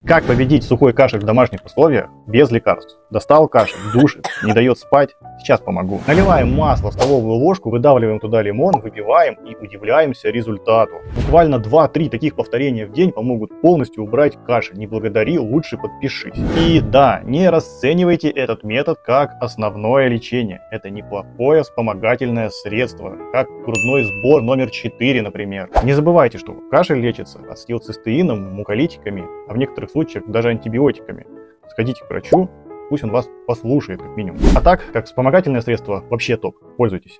Как победить сухой кашель в домашних условиях без лекарств? Достал кашель, душит, не дает спать? Сейчас помогу. Наливаем масло в столовую ложку, выдавливаем туда лимон, выпиваем и удивляемся результату. Буквально 2-3 таких повторения в день помогут полностью убрать кашель. Не благодари, лучше подпишись. И да, не расценивайте этот метод как основное лечение. Это неплохое вспомогательное средство, как грудной сбор номер 4, например. Не забывайте, что кашель лечится ацетилцистеином, муколитиками, а в некоторых случаях даже антибиотиками. Сходите к врачу, пусть он вас послушает как минимум. А так, как вспомогательное средство, вообще топ. Пользуйтесь.